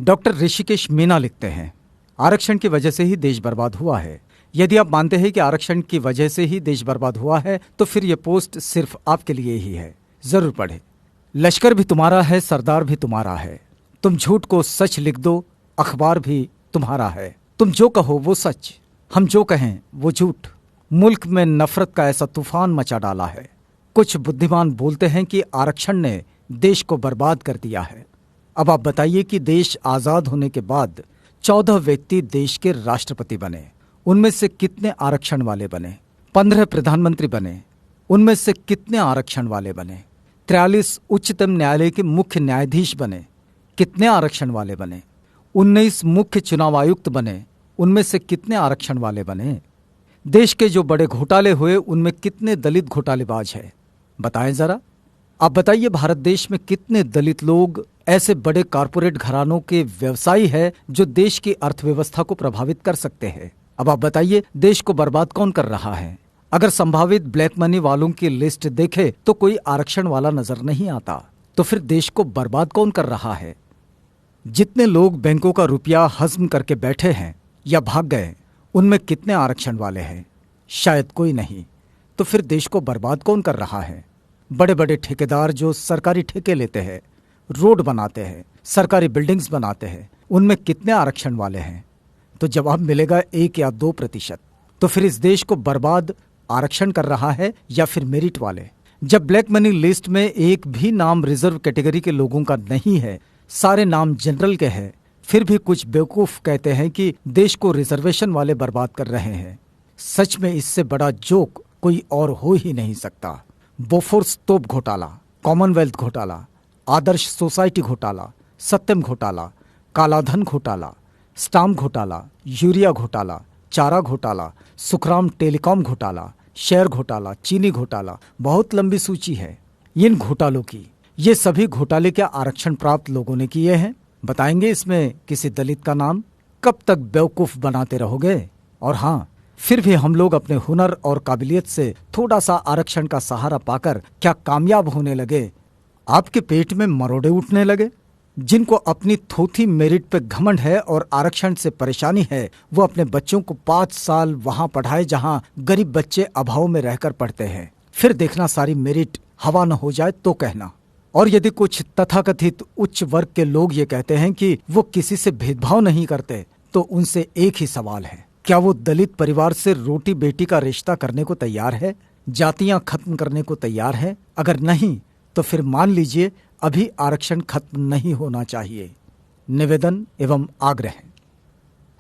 Doctor Rishikesh Meena लिखते हैं, आरक्षण की वजह से ही देश बर्बाद हुआ है। यदि आप मानते हैं कि आरक्षण की वजह से ही देश बर्बाद हुआ है तो फिर यह पोस्ट सिर्फ आपके लिए ही है। जरूर पढ़े। लश्कर भी तुम्हारा है, सरदार भी तुम्हारा है। तुम झूठ को सच लिख दो, अखबार भी तुम्हारा है। तुम जो कहो वो सच, हम जो कहें वो झूठ। मुल्क में नफरत का ऐसा तूफान मचा डाला है। कुछ बुद्धिमान बोलते हैं कि आरक्षण ने देश को बर्बाद कर दिया है। अब आप बताइए कि देश आजाद होने के बाद 14 व्यक्ति देश के राष्ट्रपति बने, उनमें से कितने आरक्षण वाले बने? 15 प्रधानमंत्री बने, उनमें से कितने आरक्षण वाले बने? 43 उच्चतम न्यायालय के मुख्य न्यायाधीश बने, कितने आरक्षण वाले बने? 19 मुख्य चुनाव आयुक्त बने, उनमें से कितने आरक्षण वाले बने? देश के जो बड़े घोटाले हुए उनमें कितने दलित घोटालेबाज हैं? बताएं जरा। आप बताइए, भारत देश में कितने दलित लोग ऐसे बड़े कॉरपोरेट घरानों के व्यवसायी हैं जो देश की अर्थव्यवस्था को प्रभावित कर सकते हैं? अब आप बताइए, देश को बर्बाद कौन कर रहा है? अगर संभावित ब्लैक मनी वालों की लिस्ट देखे तो कोई आरक्षण वाला नजर नहीं आता। तो फिर देश को बर्बाद कौन कर रहा है? जितने लोग बैंकों का रुपया हजम करके बैठे हैं या भाग गए, उनमें कितने आरक्षण वाले हैं? शायद कोई नहीं। तो फिर देश को बर्बाद कौन कर रहा है? बड़े बड़े ठेकेदार जो सरकारी ठेके लेते हैं, रोड बनाते हैं, सरकारी बिल्डिंग्स बनाते हैं, उनमें कितने आरक्षण वाले हैं? तो जवाब मिलेगा 1 या 2%। तो फिर इस देश को बर्बाद आरक्षण कर रहा है या फिर मेरिट वाले? जब ब्लैक मनी लिस्ट में एक भी नाम रिजर्व कैटेगरी के लोगों का नहीं है, सारे नाम जनरल के हैं, फिर भी कुछ बेवकूफ कहते हैं कि देश को रिजर्वेशन वाले बर्बाद कर रहे हैं। सच में इससे बड़ा जोक कोई और हो ही नहीं सकता। बोफोर्स तोप घोटाला, कॉमनवेल्थ घोटाला, आदर्श सोसाइटी घोटाला, सत्यम घोटाला, कालाधन घोटाला, स्टाम्प घोटाला, यूरिया घोटाला, चारा घोटाला, सुखराम टेलीकॉम घोटाला, शेयर घोटाला, चीनी घोटाला, बहुत लंबी सूची है इन घोटालों की। ये सभी घोटाले क्या आरक्षण प्राप्त लोगों ने किए हैं? बताएंगे इसमें किसी दलित का नाम? कब तक बेवकूफ बनाते रहोगे? और हाँ, फिर भी हम लोग अपने हुनर और काबिलियत से थोड़ा सा आरक्षण का सहारा पाकर क्या कामयाब होने लगे? आपके पेट में मरोड़े उठने लगे? जिनको अपनी थोथी मेरिट पे घमंड है और आरक्षण से परेशानी है, वो अपने बच्चों को 5 साल वहां पढ़ाए जहां गरीब बच्चे अभाव में रहकर पढ़ते हैं। फिर देखना सारी मेरिट हवा न हो जाए तो कहना। और यदि कुछ तथाकथित उच्च वर्ग के लोग ये कहते हैं कि वो किसी से भेदभाव नहीं करते, तो उनसे एक ही सवाल है, क्या वो दलित परिवार से रोटी बेटी का रिश्ता करने को तैयार है? जातियां खत्म करने को तैयार है? अगर नहीं तो फिर मान लीजिए अभी आरक्षण खत्म नहीं होना चाहिए। निवेदन एवं आग्रह।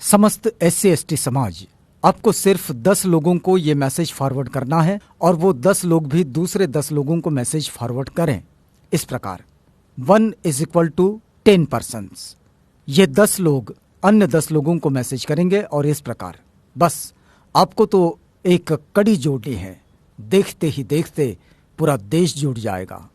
समस्त SC/ST समाज, आपको सिर्फ 10 लोगों को ये मैसेज फॉरवर्ड करना है और वो 10 लोग भी दूसरे 10 लोगों को मैसेज फॉरवर्ड करें इस प्रकार: 1 = 10 persons। ये 10 लोग अन्य 10 लोगों को मैसेज करेंगे और इस प्रकार। बस आपको तो एक कड़ी जोड़नी है, देखते ही देखते पूरा देश जुड़ जाएगा।